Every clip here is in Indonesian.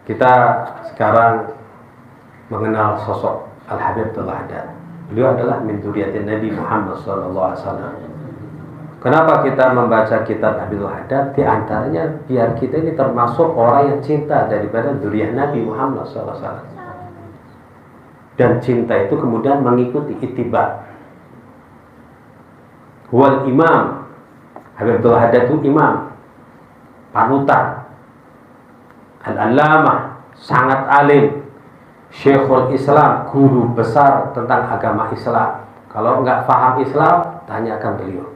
Kita sekarang mengenal sosok Al-Habib Abdullah Haddad. Beliau adalah min dzurriyyatin Nabi Muhammad SAW. Kenapa kita membaca kitab Habibul Haddad? Di antaranya biar kita ini termasuk orang yang cinta daripada dzurriyyah Nabi Muhammad SAW. Dan cinta itu kemudian mengikuti ittiba. Wal imam, Habib Abdullah Haddad itu imam, panutan, al-allamah, sangat alim, Syekhul Islam, guru besar tentang agama Islam. Kalau nggak paham Islam, tanyakan beliau.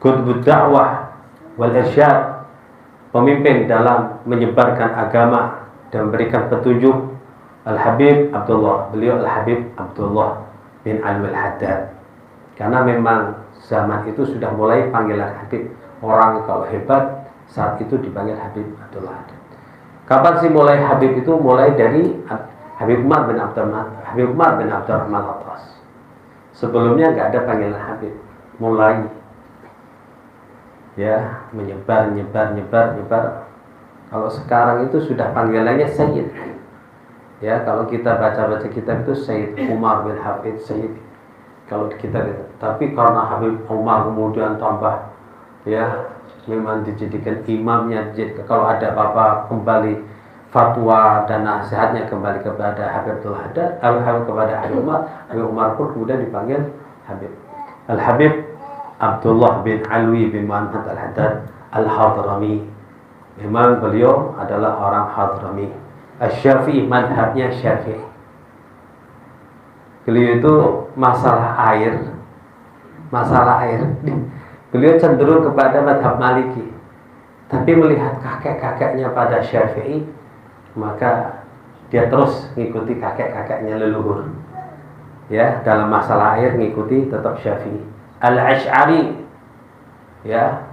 Qutbud da'wah wal irsyad, pemimpin dalam menyebarkan agama dan memberikan petunjuk. Al-Habib Abdullah, beliau Al-Habib Abdullah bin Alwi Al-Haddad. Karena memang zaman itu sudah mulai panggilan Habib. Orang kalau hebat saat itu dipanggil Habib Abdullah Haddad. Kapan sih mulai Habib itu? Mulai dari Habib Umar bin Abdurrahman Al-Tas. Sebelumnya nggak ada panggilan Habib. Mulai ya menyebar. Kalau sekarang itu sudah panggilannya Sayyid. Ya, kalau kita baca kitab itu Sayyid Umar bin Hafid Sayyid. Kalau kita tapi karena Habib Umar kemudian tambah ya memang dijadikan imamnya. Kalau ada apa-apa kembali fatwa dan nasihatnya kembali kepada Habib Abdullah Haddad, kepada Habib Umar. Habib Umar pun kemudian dipanggil Habib. Al-Habib Abdullah bin Alwi bin Muhammad Al-Haddad Al-Hadrami. Memang beliau adalah orang Hadrami. Asy-Syafi'i, madhabnya Syafi'i. Beliau itu masalah air. Beliau cenderung kepada madhab Maliki. Tapi melihat kakek-kakeknya pada Syafi'i, maka dia terus mengikuti kakek-kakeknya leluhur. Ya, dalam masalah air mengikuti tetap Syafi'i. Al-Asy'ari, ya,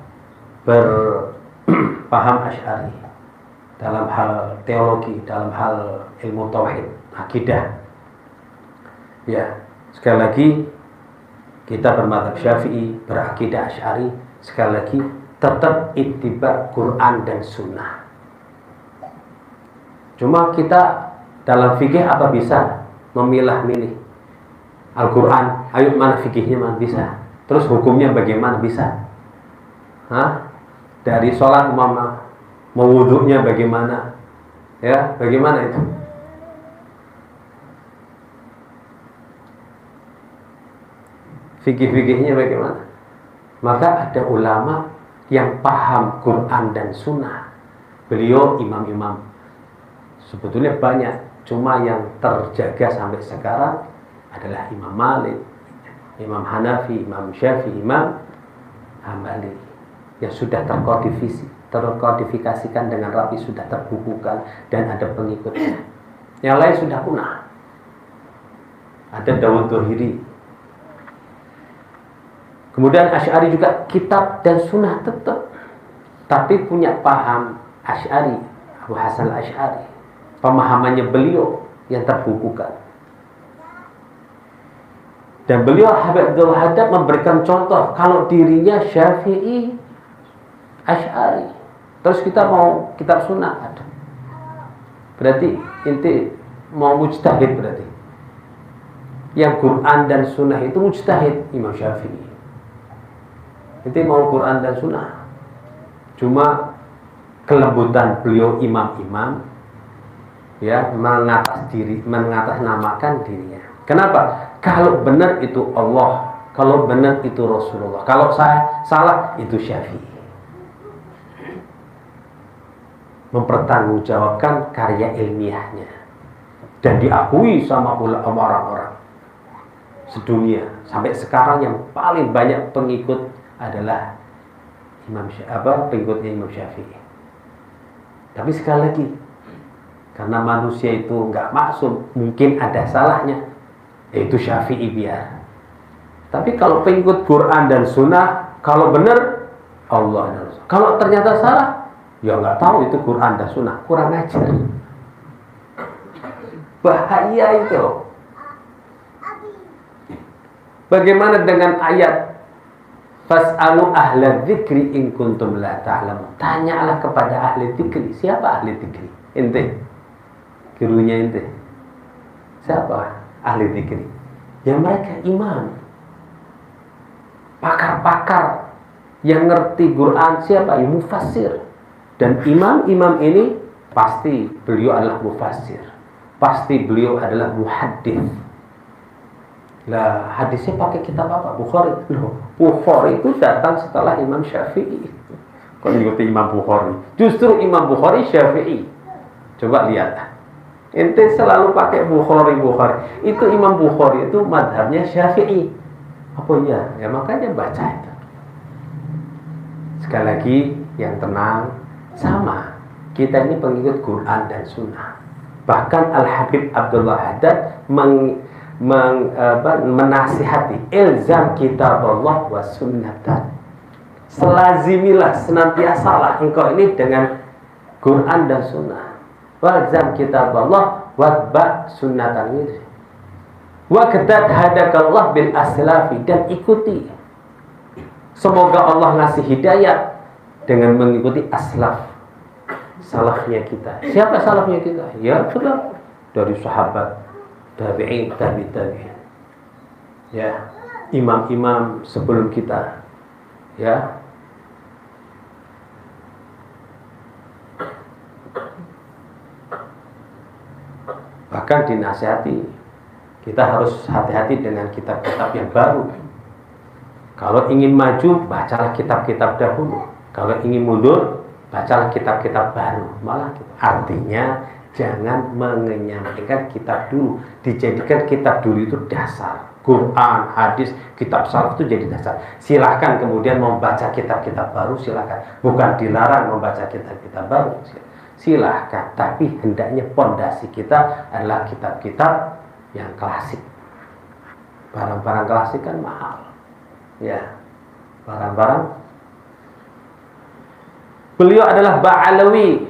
berpaham Asy'ari dalam hal teologi, dalam hal ilmu tauhid, akidah. Ya, sekali lagi kita bermadzhab Syafi'i, berakidah Asy'ari, sekali lagi tetap ittiba Quran dan Sunnah. Cuma kita dalam fikih apa bisa memilah-milih Al-Quran, ayo mana fikihnya mana bisa. Terus hukumnya bagaimana bisa? Dari sholat mau wudhunya bagaimana? Ya, bagaimana itu? Fikih-fikihnya bagaimana? Maka ada ulama yang paham Quran dan Sunnah. Beliau imam-imam sebetulnya banyak, cuma yang terjaga sampai sekarang adalah Imam Malik, Imam Hanafi, Imam Syafi'i, Imam Hambali, yang sudah terkodifikasikan dengan rapi, sudah terbukukan dan ada pengikutnya. Yang lain sudah punah. Ada Dawud Dhuhiri. Kemudian Asy'ari juga kitab dan sunnah tetap, tapi punya paham Asy'ari, Abu Hasan Asy'ari. Pemahamannya beliau yang terbukukan. Dan beliau Habib Abdullah Haddad memberikan contoh kalau dirinya Syafi'i, Asy'ari. Terus kita mau kitab sunnah ada. Berarti inti mau mujtahid berarti. Yang Quran dan sunnah itu mujtahid Imam Syafi'i. Inti mau Quran dan sunnah. Cuma kelembutan beliau imam-imam ya mengatasnamakan dirinya. Kenapa? Kalau benar itu Allah, kalau benar itu Rasulullah, kalau saya salah itu Syafi'i. Mempertanggungjawabkan karya ilmiahnya dan diakui sama orang-orang sedunia. Sampai sekarang yang paling banyak pengikut adalah pengikutnya Imam Syafi'i. Tapi sekali lagi, karena manusia itu nggak maksum, mungkin ada salahnya, yaitu Syafi'i biar. Tapi kalau pengikut Quran dan Sunnah, kalau benar Allah dan Rasul. Kalau ternyata salah, ya nggak tahu itu Quran dan Sunnah, kurang ajar. Bahaya itu. Bagaimana dengan ayat Fas'alu ahla dzikri in kuntum la ta'lamun. Tanyalah kepada ahli dzikri. Siapa ahli dzikri? Ente, gurunya ente. Siapa? Ahli zikri. Ya mereka imam. Pakar-pakar yang ngerti Quran siapa? Ya mufassir. Dan imam-imam ini pasti beliau adalah mufassir. Pasti beliau adalah muhaddits. Lah, hadisnya pakai kitab apa? Bukhari. Loh, Bukhari itu datang setelah Imam Syafi'i. Kok ngikuti Imam Bukhari? Justru Imam Bukhari Syafi'i. Coba lihat. Ente selalu pakai Bukhari. Itu Imam Bukhari itu madhabnya Syafi'i. Apa iya? Ya makanya baca itu. Sekali lagi, yang tenang. Sama. Kita ini pengikut Quran dan Sunnah. Bahkan Al-Habib Abdullah Haddad menasihati ilzam kitab Allah wa sunnatan. Selazimilah, senantiasalah engkau ini dengan Quran dan Sunnah. Walzam kitab Allah watba sunnatan ini. Wa qad hadakallah bil aslafi, dan ikuti. Semoga Allah ngasih hidayah dengan mengikuti aslaf, salafnya kita. Siapa salafnya kita? Ya sudah, dari sahabat, tabi'in, tabi'in. Ya, imam-imam sebelum kita. Ya. Bahkan dinasihati, kita harus hati-hati dengan kitab-kitab yang baru. Kalau ingin maju, bacalah kitab-kitab dahulu. Kalau ingin mundur, bacalah kitab-kitab baru. Malah artinya jangan mengenyampingkan kitab dulu. Dijadikan kitab dulu itu dasar. Quran, hadis, kitab salaf itu jadi dasar. Silahkan kemudian membaca kitab-kitab baru, silahkan. Bukan dilarang membaca kitab-kitab baru. Silahkan. Tapi hendaknya pondasi kita adalah kitab-kitab yang klasik. Barang-barang klasik kan mahal. Ya. Barang-barang. Beliau adalah Ba'alawi.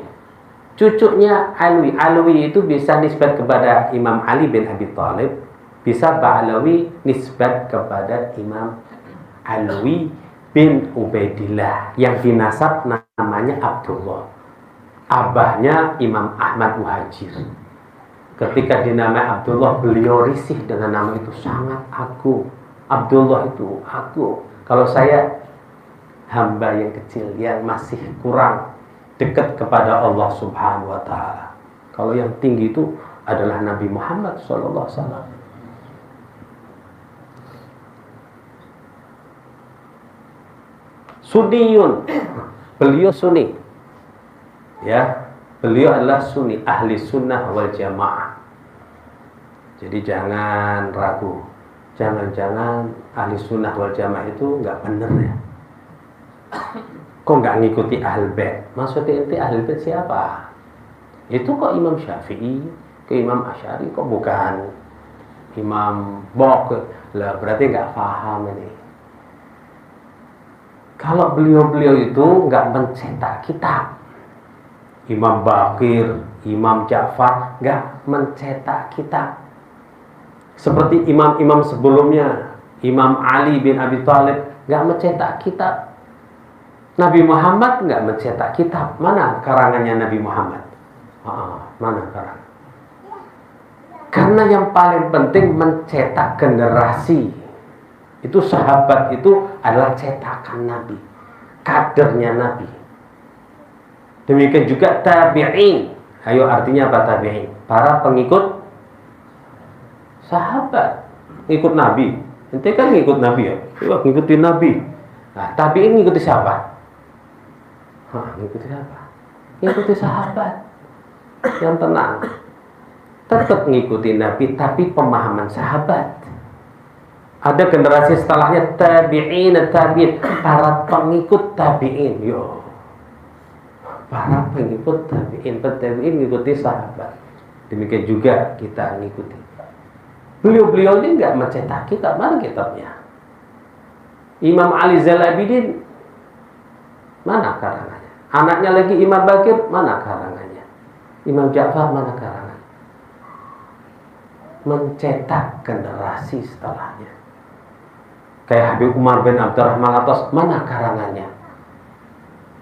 Cucunya Alwi. Alwi itu bisa nisbat kepada Imam Ali bin Abi Thalib. Bisa Ba'alawi nisbat kepada Imam Alwi bin Ubaidillah, yang dinasab namanya Abdullah. Abahnya Imam Ahmad Muhajir. Ketika dinamai Abdullah, beliau risih dengan nama itu, sangat agung. Abdullah itu agung. Kalau saya hamba yang kecil yang masih kurang dekat kepada Allah Subhanahu wa taala. Kalau yang tinggi itu adalah Nabi Muhammad sallallahu alaihi wasallam. Sunniyun. Beliau sunni. Ya, beliau adalah sunni, ahli sunnah wal jamaah. Jadi jangan ragu. Jangan-jangan ahli sunnah wal jamaah itu enggak benar ya. Kok enggak ngikuti ahli bait? Maksudnya itu ahli bait siapa? Itu kok Imam Syafi'i, ke Imam Asy'ari, kok bukan Imam Bok? Lah berarti enggak paham ini. Kalau beliau-beliau itu enggak mencetak kitab. Imam Bakir, Imam Ja'far enggak mencetak kitab. Seperti imam-imam sebelumnya, Imam Ali bin Abi Thalib enggak mencetak kitab. Nabi Muhammad enggak mencetak kitab. Mana karangannya Nabi Muhammad? Mana karangan? Karena yang paling penting mencetak generasi. Itu sahabat itu adalah cetakan Nabi, kadernya Nabi. Demikian juga tabi'in. Ayo, artinya apa tabi'in? Para pengikut sahabat, ngikut Nabi. Ente kan ngikut Nabi ya? Coba ngikutin Nabi. Nah, tabi'in ngikuti siapa? Ngikuti siapa? Ngikuti sahabat. Yang tenang. Tetap ngikuti Nabi, tapi pemahaman sahabat. Ada generasi setelahnya tabi'in, para pengikut tabi'in. Yo. Para pengikut tabi'in ngikuti sahabat. Demikian juga kita ngikuti. Beliau-beliau ini enggak mencetak kitab. Mana kitabnya? Imam Ali Zalabidin, mana karangannya? Anaknya lagi Imam Bakir, mana karangannya? Imam Ja'far, mana karangannya? Mencetak generasi setelahnya. Kayak Habib Umar bin Abdurrahman Atas, mana karangannya?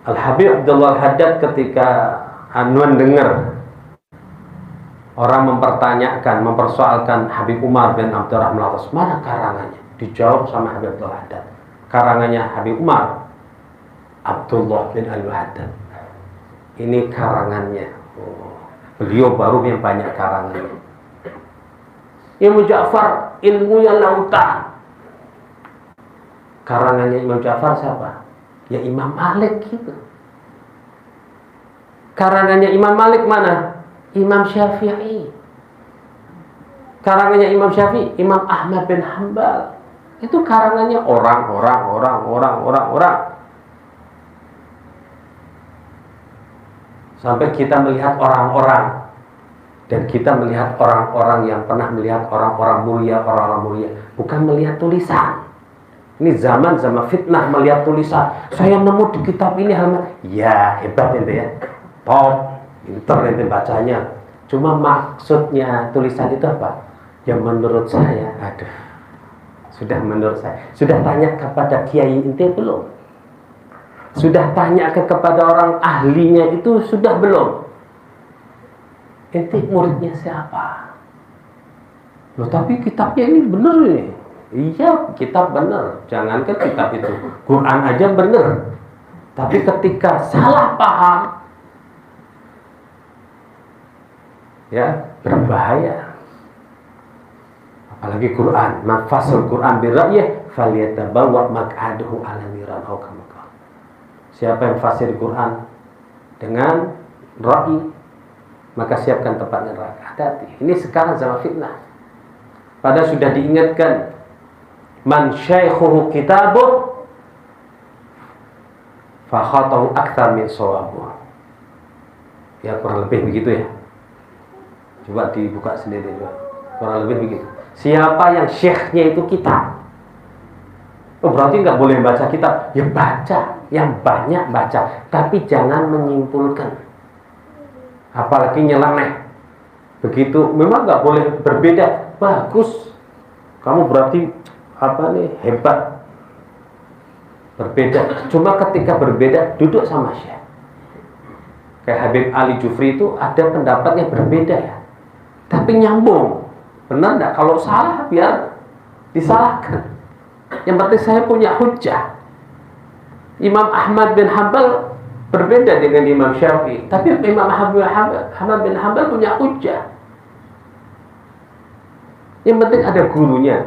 Al-Habib Abdullah Haddad ketika mendengar Orang mempertanyakan, mempersoalkan Habib Umar bin Abdurrahman Al-Haddad, mana karangannya? Dijawab sama Habib Abdul Haddad. Karangannya Habib Umar, Abdullah bin Al-Haddad. Ini karangannya. Beliau baru yang banyak karangannya. Imam Ja'far ilmunya lautan. Karangannya Imam Ja'far siapa? Ya Imam Malik gitu. Karangannya Imam Malik mana? Imam Syafi'i. Karangannya Imam Syafi'i, Imam Ahmad bin Hanbal. Itu karangannya orang. Sampai kita melihat orang-orang, dan kita melihat orang-orang yang pernah melihat orang-orang mulia, bukan melihat tulisan. Ini zaman fitnah melihat tulisan. Saya nemu di kitab ini halaman. Ya hebat ente ya, top, pinter ente bacanya. Cuma maksudnya tulisan itu apa? Ya menurut saya, sudah tanya kepada kiai ente belum? Sudah tanya kepada orang ahlinya itu sudah belum? Ente muridnya siapa? Loh tapi kitabnya ini benar nih. Iya kitab benar. Jangankan kitab itu, Quran aja benar. Tapi ketika salah paham, ya berbahaya. Apalagi Quran, mafasul Quran birra'yih falyatabawwa maq'adahu 'ala niran aw kama. Siapa yang fasir Quran dengan ra'i, maka siapkan tempatnya neraka. Hati-hati. Ini sekarang zaman fitnah. Padahal sudah diingatkan, man syaikhuhu kitabuh fa khatahu aktsar min shawabuh. Ya kurang lebih begitu ya. Coba dibuka sendiri juga. Kurang lebih begitu. Siapa yang syekhnya itu kitab, oh berarti nggak boleh baca kitab. Ya baca, yang banyak baca, tapi jangan menyimpulkan, apalagi nyeleneh. Begitu, memang nggak boleh berbeda. Bagus, kamu berarti hebat. Berbeda, cuma ketika berbeda duduk sama syekh. Kayak Habib Ali Jufri itu ada pendapatnya berbeda ya, tapi nyambung. Benar nggak? Kalau salah biar disalahkan. Yang penting saya punya hujjah. Imam Ahmad bin Hanbal berbeda dengan Imam Syafi'i, tapi Imam Ahmad bin Hanbal punya hujjah. Yang penting ada gurunya.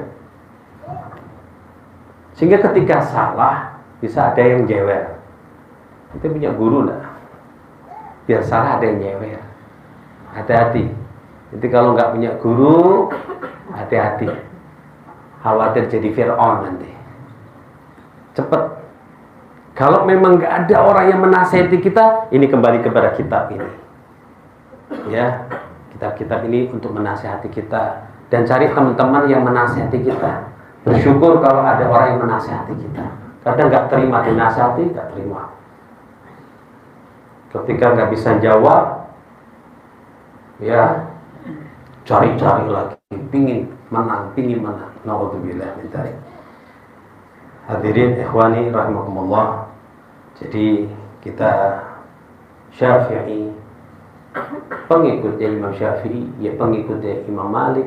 Sehingga ketika salah bisa ada yang jewer. Kita punya guru lah. Biar salah ada yang jewer. Hati-hati. Jadi kalau nggak punya guru, hati-hati. Khawatir jadi Fir'aun nanti. Cepet. Kalau memang nggak ada orang yang menasihati kita, ini kembali kepada kitab ini. Ya, kitab-kitab ini untuk menasihati kita. Dan cari teman-teman yang menasihati kita. Bersyukur kalau ada orang yang menasihati kita. Kadang nggak terima dinasihati, nggak terima. Ketika nggak bisa jawab, ya cari-cari lagi, pingin menang. Naudzubillah min dzalik. Hadirin ikhwani rahimakumullah. Jadi kita Syafi'i, pengikutnya Imam Syafi'i, ya pengikutnya Imam Malik,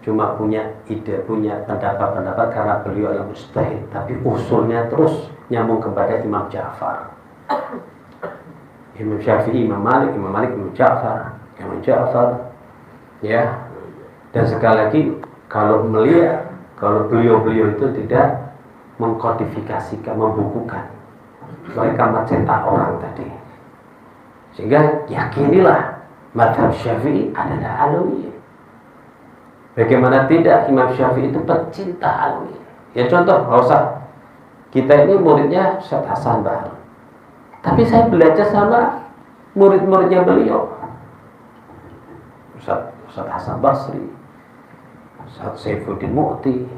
cuma punya ide, punya pendapat karena beliau adalah mujtahid, tapi usulnya terus nyambung kepada Imam Ja'far. Imam Syafi'i, Imam Malik, Imam Ja'far, ya. Dan sekali lagi, kalau beliau itu tidak mengkodifikasikan, membukukan, mereka mencetak orang tadi, sehingga yakinilah mazhab Syafi'i adalah Alawiyah. Bagaimana tidak, Imam Syafi'i itu pecinta Alawiyah. Ya contoh, nggak usah, kita ini muridnya Ustaz Hasan Bahar, tapi saya belajar sama murid-muridnya beliau, Ustaz Hasan Basri, Ustaz Saifuddin Mu'ti,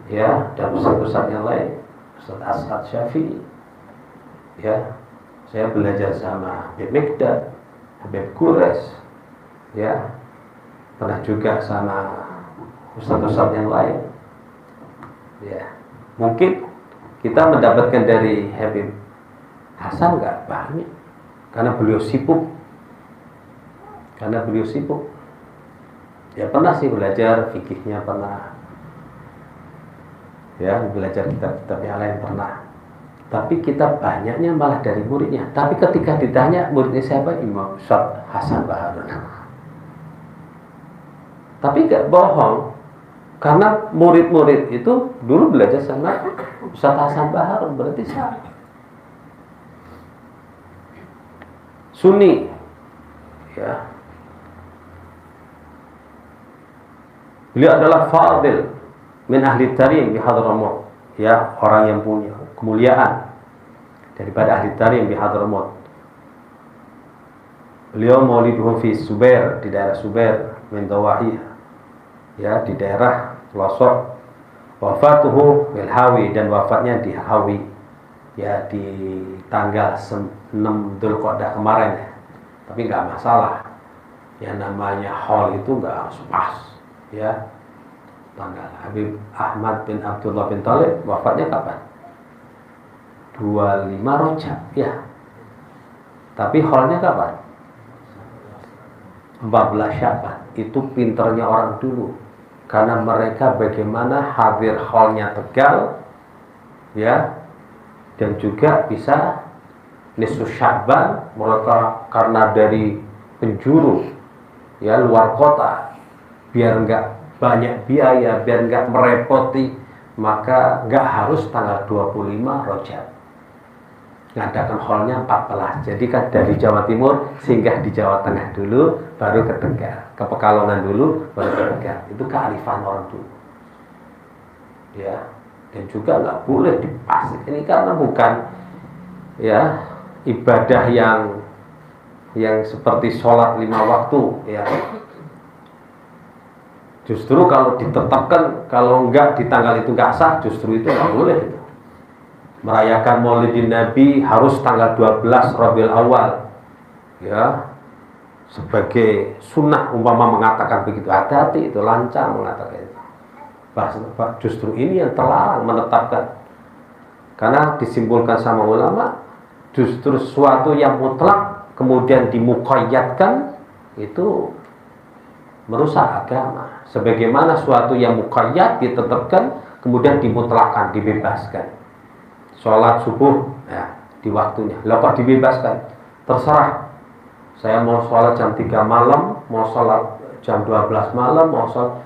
ya, dan ustaz-ustaz yang lain, Ustaz As'ad Syafi'i, ya, saya belajar sama Habib Mikdad, Habib Qures, ya, pernah juga sama ustaz-ustaz yang lain, ya. Mungkin kita mendapatkan dari Habib Hasan nggak banyak, karena beliau sibuk. karena beliau sibuk. Ya pernah sih belajar fikihnya, pernah ya belajar kitab-kitab yang lain pernah. Tapi kitab banyaknya malah dari muridnya. Tapi ketika ditanya muridnya siapa, Imam Ustaz Hasan Baharun. Tapi gak bohong, karena murid-murid itu dulu belajar sama Ustaz Hasan Baharun, berarti sama. Sunni, ya. Beliau adalah fadil min ahli tarim di Hadramaut, ya, orang yang punya kemuliaan daripada ahli tarim di Hadramaut. Beliau mauliduhu fi Subair, di daerah Subair min Dawahiyah, ya, di daerah pelosok. Wafatuhu bil Hawi, dan wafatnya di Hawi, ya, di tanggal 6 Dzulqa'dah kemarin, ya. Tapi nggak masalah, yang namanya haul itu nggak harus pas, ya. Tanggal Habib Ahmad bin Abdullah bin Thalib wafatnya kapan? 25 Rajab, ya. Tapi haulnya kapan? 14 Syaban. Itu pinternya orang dulu, karena mereka bagaimana hadir haulnya Tegal, ya, dan juga bisa nisfu Syaban. Mereka karena dari penjuru, ya, luar kota, biar enggak banyak biaya, biar enggak merepoti, maka enggak harus tanggal 25 Rajab, ngadakan haulnya 14. Jadi kan dari Jawa Timur singgah di Jawa Tengah dulu, baru ke Tegal, ke Pekalongan dulu, baru ke Tegal. Itu kearifan orang dulu, ya. Dan juga nggak boleh dipasik ini, karena bukan, ya, ibadah yang seperti sholat 5 waktu, ya. Justru kalau ditetapkan, kalau enggak di tanggal itu enggak sah, justru itu enggak boleh itu. Merayakan Maulidin Nabi harus tanggal 12 Rabiul Awal, ya, sebagai sunnah, umpama mengatakan begitu. Hati-hati, itu lancang mengatakan itu. Justru ini yang terlarang menetapkan, karena disimpulkan sama ulama, justru sesuatu yang mutlak kemudian dimuqayyadkan itu merusak agama. Sebagaimana suatu yang muqayyad ditetapkan kemudian dimutlakkan, dibebaskan. Sholat subuh, ya, di waktunya. Lah kok dibebaskan? Terserah. Saya mau sholat jam 3 malam, mau sholat jam 12 malam, mau sholat,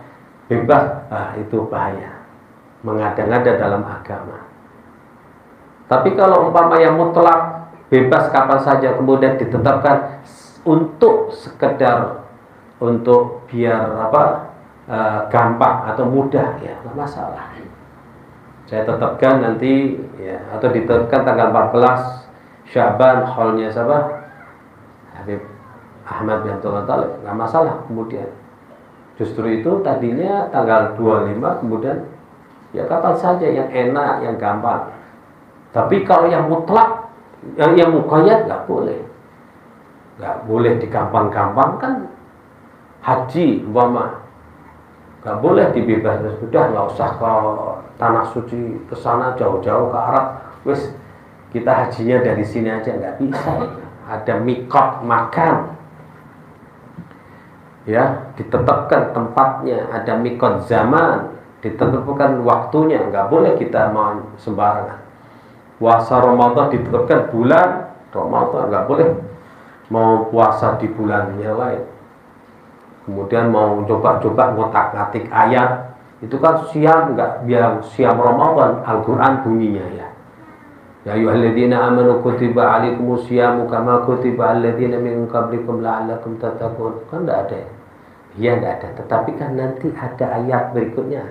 bebas. Nah, itu bahaya, mengada-ngada dalam agama. Tapi kalau umpama yang mutlak, bebas kapan saja, kemudian ditetapkan untuk sekedar, untuk biar gampang atau mudah, ya nggak masalah. Saya tetapkan nanti, ya, atau ditetapkan tanggal 14 Syaban haulnya siapa? Habib Ahmad bin Abdullah Thalib, nggak masalah. Kemudian justru itu tadinya tanggal 25, kemudian ya kapan saja yang enak, yang gampang. Tapi kalau yang mutlak, yang muqayyad nggak boleh. Nggak boleh digampang-gampangkan. Haji umpama nggak boleh dibebaskan, sudah nggak usah ke tanah suci, ke sana jauh-jauh ke Arab, wes kita hajinya dari sini aja, nggak bisa. Ada miqat makan, ya, ditetapkan tempatnya, ada miqat zaman, ditetapkan waktunya, nggak boleh kita mau sembarangan. Puasa Ramadan ditetapkan bulan Ramadan, nggak boleh mau puasa di bulan yang lain. Kemudian mau coba-coba ngotak-ngatik ayat, itu kan siam, enggak bilang siam Ramadan, Al-Quran bunyinya, ya. Ya ayyuhalladzina amanu kutiba alaikumus syiyamu kama kutiba alladzina min qablikum la'allakum tattaqun. Kan enggak ada. Ya enggak ada, tetapi kan nanti ada ayat berikutnya.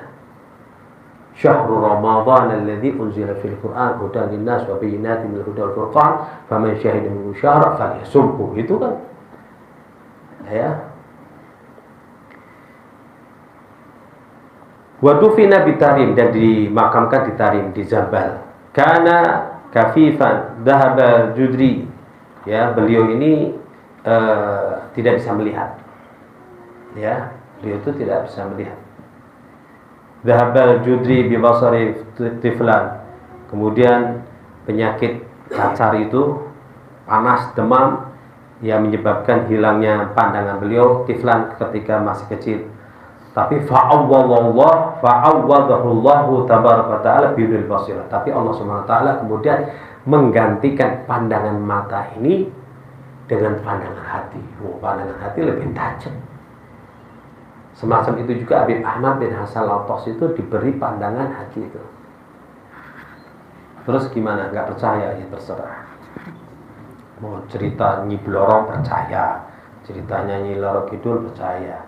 Syahrul Ramadan alladzi unzila fil Qur'an hudan linnas wa bayyinatin minal huda wal furqan faman syahida minhu syahra falyasumhu. Itu kan, ya. Wadufina bitarim, dan dimakamkan di Tarim, di Jabal. Karena kafifan dhahaba Judri, ya, beliau ini tidak bisa melihat, ya, beliau itu tidak bisa melihat. Dhahaba Judri bi basari tiflan, kemudian penyakit cacar itu, panas, demam, yang menyebabkan hilangnya pandangan beliau tiflan ketika masih kecil. Tapi fa'awwadahullahu tabaraka ta'ala bidul basirah. Tapi Allah Subhanahu wa taala kemudian menggantikan pandangan mata ini dengan pandangan hati. Pandangan hati lebih tajam. Semacam itu juga Habib Ahmad bin Hasan Al-Tos itu diberi pandangan hati itu. Terus gimana? Gak percaya? Ya terserah. Mau cerita Nyi Blorong percaya, ceritanya Nyi Loro Kidul percaya.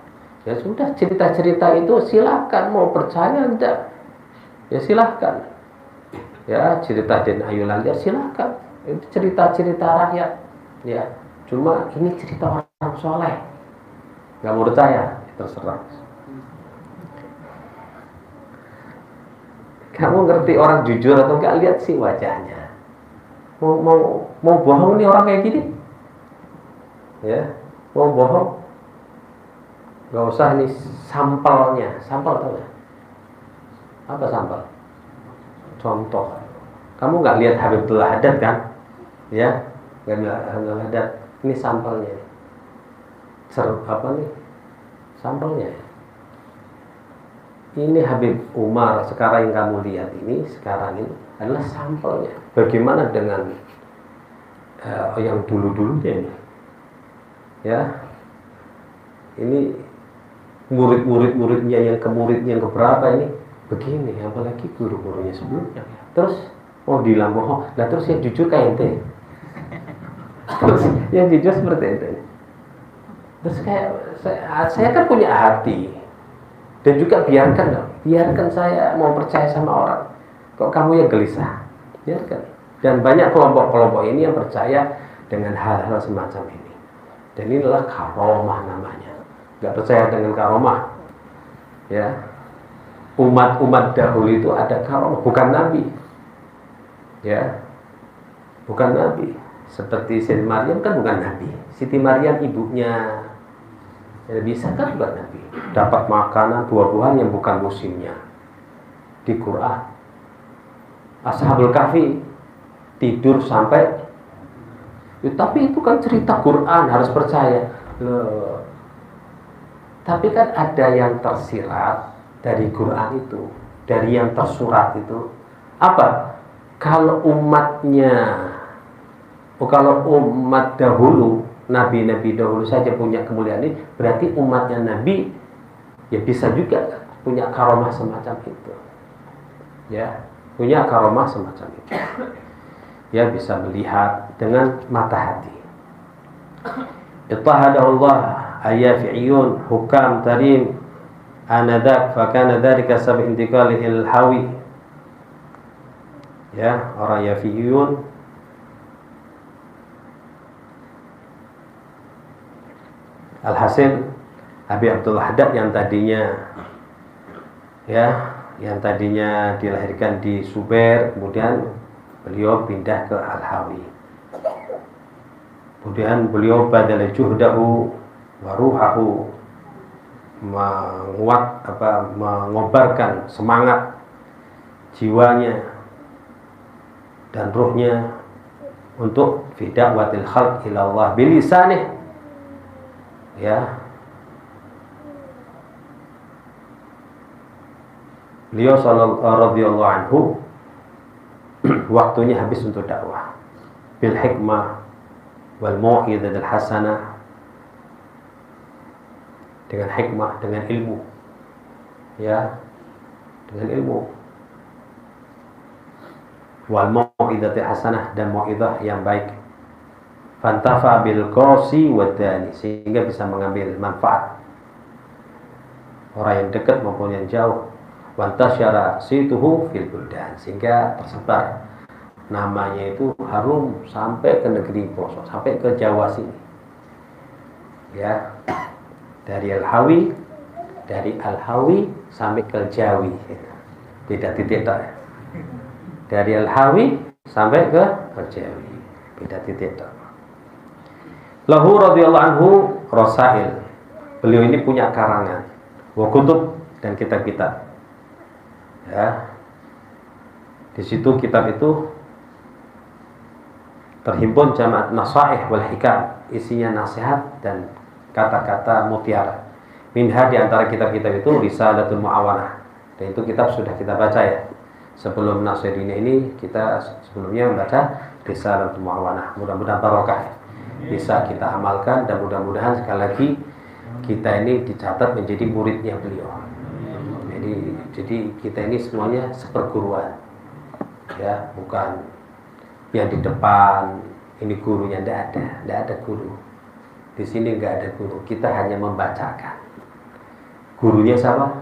Ya sudah, cerita-cerita itu silakan, mau percaya enggak? Ya silakan. Ya cerita Den Ayu Lanjar silakan. Itu cerita-cerita rakyat. Ya, cuma ini cerita orang soleh. Enggak mau percaya, terserah. Kamu ngerti orang jujur atau enggak, lihat sih wajahnya. Mau bohong nih orang kayak gini? Ya, mau bohong? Gak usah nih sampelnya. Sampel tau ya? Apa sampel? Contoh. Kamu gak lihat Habibullah Haddad kan? Ya, gak lihat Habibullah Haddad. Ini sampelnya. Apa nih? Sampelnya. Ini Habib Umar sekarang yang kamu lihat ini sekarang ini adalah sampelnya. Bagaimana dengan yang dulu-dulunya ini? Ya, ini murid-muridnya yang ke muridnya yang keberapa ini begini, apalagi guru-gurunya sebelumnya. Terus mau bilang bohong, nah terus yang jujur kayak ente. Terus yang jujur seperti ente. Terus kayak saya kan punya hati. Dan juga biarkan saya mau percaya sama orang. Kok kamu yang gelisah? Biarkan. Dan banyak kelompok-kelompok ini yang percaya dengan hal-hal semacam ini. Dan inilah karomah namanya. Gak percaya dengan karomah. Ya. Umat-umat dahulu itu ada karomah, bukan nabi. Ya. Bukan nabi. Seperti Siti Maryam kan bukan nabi. Siti Maryam ibunya ya, bisa kan bukan nabi. Dapat makanan buah-buahan yang bukan musimnya. Di Quran. Ashabul Kahfi tidur sampai ya, tapi itu kan cerita Quran, harus percaya. Loh. Tapi kan ada yang tersirat dari Quran itu, dari yang tersurat itu. Apa? Kalau umat dahulu, nabi-nabi dahulu saja punya kemuliaan ini, berarti umatnya nabi ya bisa juga punya karomah semacam itu. Ya, punya karomah semacam itu. Ya, bisa melihat dengan mata hati. Ittahadahullah ayafi'iyun hukam tarim anadak fakana dhalika sab intiqali ilhawi. Ya, orang yafi'iyun alhasil Habib Abdullah Haddad yang tadinya dilahirkan di Suber, kemudian beliau pindah ke Al-Hawi. Kemudian beliau badala juhdahu wa ruhahu, mengobarkan semangat jiwanya dan ruhnya untuk fi da'watil khalq ila Allah bilisanih. Ya. Beliau radhiyallahu anhu waktunya habis untuk dakwah bil hikmah wal mau'izatil hasanah, dengan hikmah, dengan ilmu. Ya, dengan ilmu. Wal mau'izatil hasanah, dan mau'izah yang baik. Fantafa bil qasi wadani, sehingga bisa mengambil manfaat orang yang dekat maupun yang jauh. Wantasyara situhu fil buldan, sehingga tersebar namanya itu harum sampai ke negeri pelosok, sampai ke Jawa sini. Ya, dari Al-Hawi sampai ke Jawi, beda titik tak? Dari Al-Hawi sampai ke Jawi, beda titik tak? Lahu radhiyallahu anhu rasail, beliau ini punya karangan, wa kutub, dan kitab-kitab. Ya, di situ kitab itu terhimpun jamaat nasaih wal hikam, isinya nasihat dan kata-kata mutiara. Minha di antara kitab-kitab itu Risalatul Mu'awanah. Dan itu kitab sudah kita baca ya. Sebelum Nasruddin ini kita sebelumnya membaca Risalatul Mu'awanah. Mudah-mudahan barokah ya. Bisa kita amalkan dan mudah-mudahan sekali lagi kita ini dicatat menjadi muridnya beliau. Jadi kita ini semuanya seperguruan. Ya, bukan yang di depan ini gurunya, tidak ada guru. Di sini nggak ada guru, kita hanya membacakan. Gurunya siapa?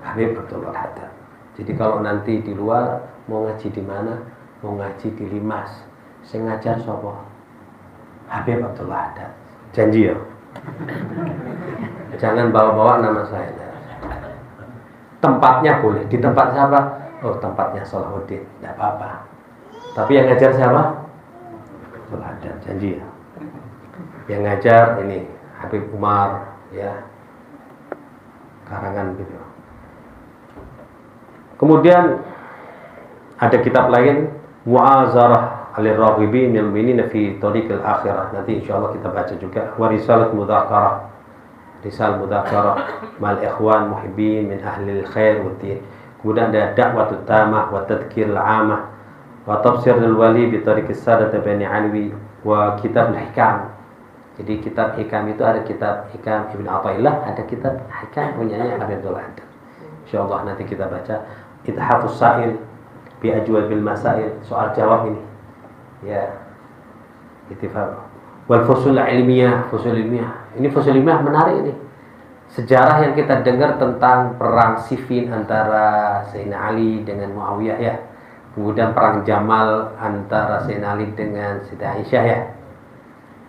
Habib Abdul Haddad. Jadi kalau nanti di luar mau ngaji di mana? Mau ngaji di Limas. Saya ngajar siapa? Habib Abdul Haddad. Janji ya. Jangan bawa-bawa nama saya. Tempatnya boleh. Di tempat siapa? Oh, tempatnya Salahuddin. Tidak apa-apa. Tapi yang ngajar siapa? Abdul Haddad. Janji ya. Yang ngajar ini Habib Umar ya. Karangan gitu. Kemudian ada kitab lain Mu'azarah al-Raghibin al-Minina fi Tariqil Akhirah. Nanti insyaallah kita baca juga. Wa Risalat Mudzakarah. Risal Mudzakarah mal ikhwan muhibbin min ahli al-khair wa din. Kemudian ada Da'watut Tamah wa Tadhkir al-'amah wa Tafsir al-Wali bi Tariqis Sadat Bani Alwi wa Kitab al-Hikam. Jadi kitab Hikam itu ada kitab Hikam Ibn Athaillah, ada kitab Hikam punyanya Habibul Haddad. Insyaallah nanti kita baca Ithafus Sa'il bi Ajwabil Masail, soal jawab ini. Ya. Ittifaq. Wal fusul ilmiah, fusul ilmiah. Ini fusul ilmiah menarik ini. Sejarah yang kita dengar tentang perang Siffin antara Sayyidina Ali dengan Muawiyah ya. Kemudian perang Jamal antara Sayyidina Ali dengan Sayyidah Aisyah ya.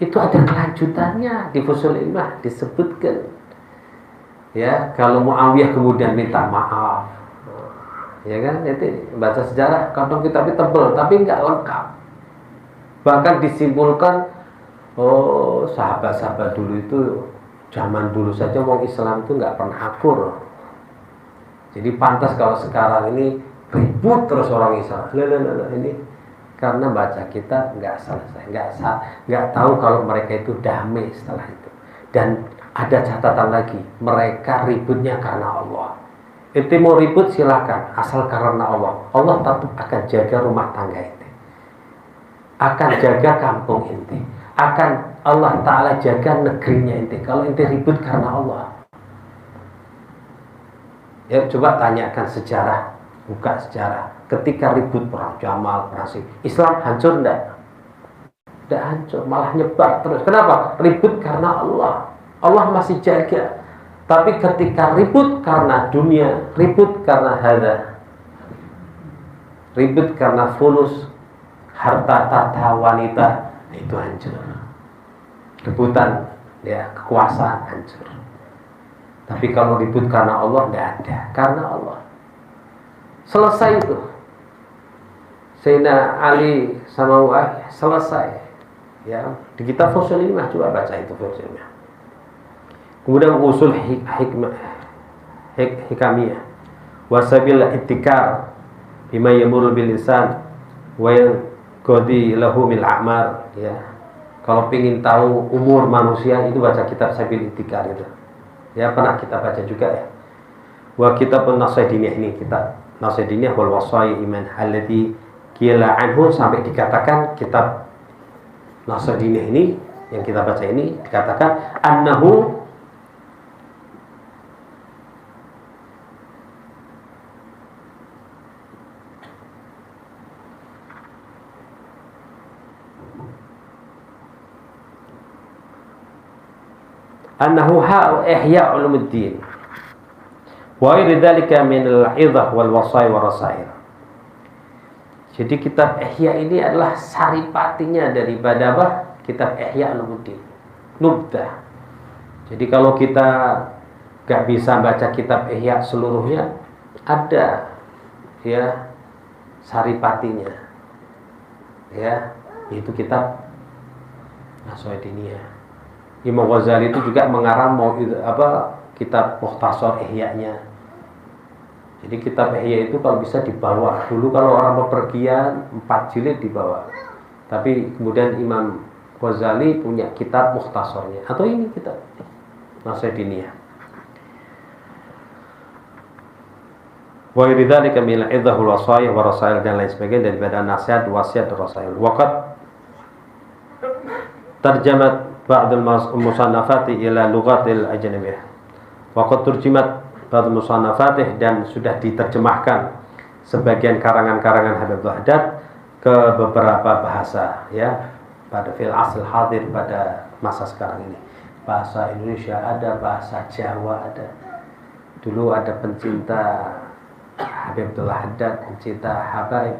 Itu ada kelanjutannya di fusul ilmiah disebutkan. Ya, kalau Muawiyah kemudian minta maaf. Ya kan, itu baca sejarah kadang kitab tebel tapi enggak lengkap. Bahkan disimpulkan oh, sahabat-sahabat dulu itu zaman dulu saja wong Islam itu enggak pernah akur. Jadi pantas kalau sekarang ini ribut terus orang Islam. Ini karena baca kitab enggak selesai, enggak tahu kalau mereka itu damai setelah itu. Dan ada catatan lagi, mereka ributnya karena Allah. Itu mau ribut silakan, asal karena Allah. Allah tetap akan jaga rumah tangga itu, akan jaga kampung inti, akan Allah Ta'ala jaga negerinya inti. Kalau inti ribut karena Allah, ya coba tanyakan sejarah, buka sejarah. Ketika ribut perang Jamal, perang Siffin, Islam hancur enggak? Tidak hancur, malah nyebar terus. Kenapa? Ribut karena Allah. Allah masih jaga. Tapi ketika ribut karena dunia, ribut karena hada, ribut karena fulus, harta tata wanita, itu hancur. Rebutan ya kekuasaan hancur. Tapi kalau ribut karena Allah, tidak ada. Karena Allah. Selesai itu. Sayyidina Ali sama Muawiyah selesai. Ya, di kitab Fusul Ilmiah coba baca itu Fusul Ilmiah. Kemudian usul hikamiyah wasabil ittikar bima yamur bil lisan wa qadi lahu mil a'mar ya. Kalau ingin tahu umur manusia itu baca kitab Sabil Ittikar itu. Ya pernah kita baca juga ya. Wa kitab Nasruddiniyah ini kitab Nasruddiniyah wal wasai iman alladhi qila anhu sampai dikatakan kitab Nasruddiniyah ini yang kita baca ini dikatakan annahu annahu ha'u ihya' ulumuddin wa ghairi dzalika min al-'idhah wal wasai wa rasail. Jadi kitab Ihya ini adalah saripatinya daripada apa? Kitab Ihya Ulumuddin. Nubdah. Jadi kalau kita gak bisa baca kitab Ihya seluruhnya, ada ya saripatinya. Ya, itu kitab Nasruddiniyah. Imam Ghazali itu juga mengarang kitab Mukhtasar Ihya-nya. Jadi kitab Ihya itu kalau bisa dibawa. Dulu kalau orang bepergian 4 jilid dibawa. Tapi kemudian Imam Ghazali punya kitab mukhtasarnya, atau ini kitab Nasihat Diniyah. Wa idzalika min al-'idhahul wasaya wa rasail, dan lain sebagainya daripada nasihat, wasiat, dan rasail. Waqad tarjamat ba'd al-musannafati ila lughatil ajnabiyah. Waqad turjimat ba'd al-musannafati, dan sudah diterjemahkan sebagian karangan-karangan Habibul Haddad ke beberapa bahasa, ya, pada fil asl hadir, pada masa sekarang ini. Bahasa Indonesia ada, bahasa Jawa ada. Dulu ada pencinta Habibul Haddad, pencinta habaib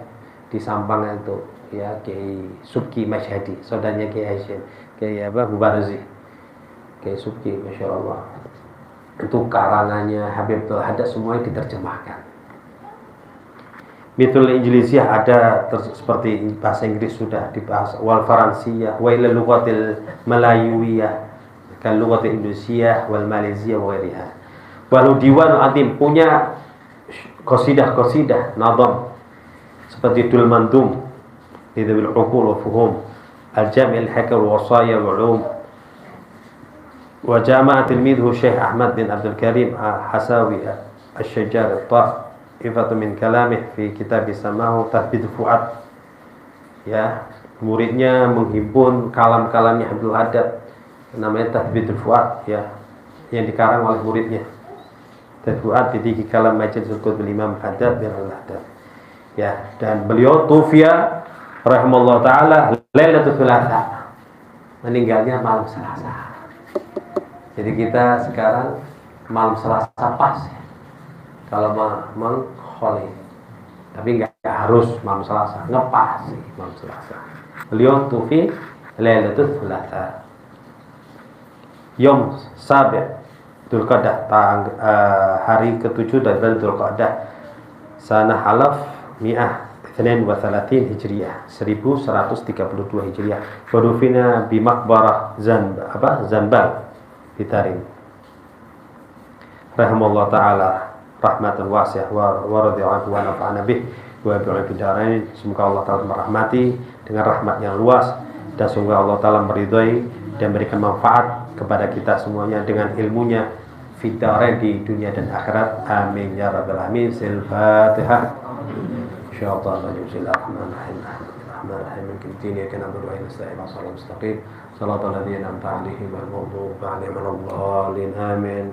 di Sampang itu, ya, Kiai Subki Masyhadi, saudaranya Kiai Hashim, Kiai Mubarazi, Kiai Subki, Masya Allah. Itu karangannya Habibul Haddad semuanya diterjemahkan. Mitul Injiliziyah ada seperti bahasa Inggris sudah dibahas, wal Faransiyah, wa ila lughatil Malayuiyah, kan lughatil Indonesiah wal Malaysia wa ghairiha. Walau diwan adim, punya qasidah nadam seperti Dul Mandum, Lidhil Uqul wa Fuhum, Al-Jami' al-Hakam wa Wasaya wa Ulum, wa jama'a tilmidhu Syekh Ahmad bin Abdul Karim Hasawi Asy-Syajjar Ifatu min kalamih fi kitab samahu Tathbit Fuad, ya, muridnya menghimpun kalam-kalamnya Habibul Haddad, namanya Tathbit Fuad, ya, yang dikarang oleh muridnya. Tathbit Fuad bidiki kalam Majlis Qutb Imam Haddad bin Al-Haddad, ya, dan beliau tufiya rahimallahu taala Lailatul Thulatsa, meninggalnya malam Selasa. Jadi kita sekarang malam Selasa pas, ya, kalau mengkholi, tapi nggak harus malam Selasa, ngepas sih malam Selasa. Beliau tufi Lailatul Thulatsa, Yom Sabi' Dzulqa'dah, hari ke-7 dari bulan Dzulqa'dah, Sanah Alaf Mi'ah 32 Hijriyah, 1132 Hijriyah. Wadufina bi maqbarah Zanbal Bitarim, rahimallahu taala rahmatan wasi'ah wa radhiyallahu wa nafa'ana bih wa bi'i bidarain. Semoga Allah taala merahmati dengan rahmat yang luas, dan semoga Allah taala meridhai dan berikan manfaat kepada kita semuanya dengan ilmunya fitare di dunia dan akhirat. Amin ya rabbal alamin. Al-Fatihah. Insyaallah. Bismillahirrahmanirrahim. Rahmanirrahim. Kini kana berdoa istighfar salam mustaqim. Shalatul ladzina an'amta 'alaihim wal maghdubi 'alaihim waladdallin. Amin.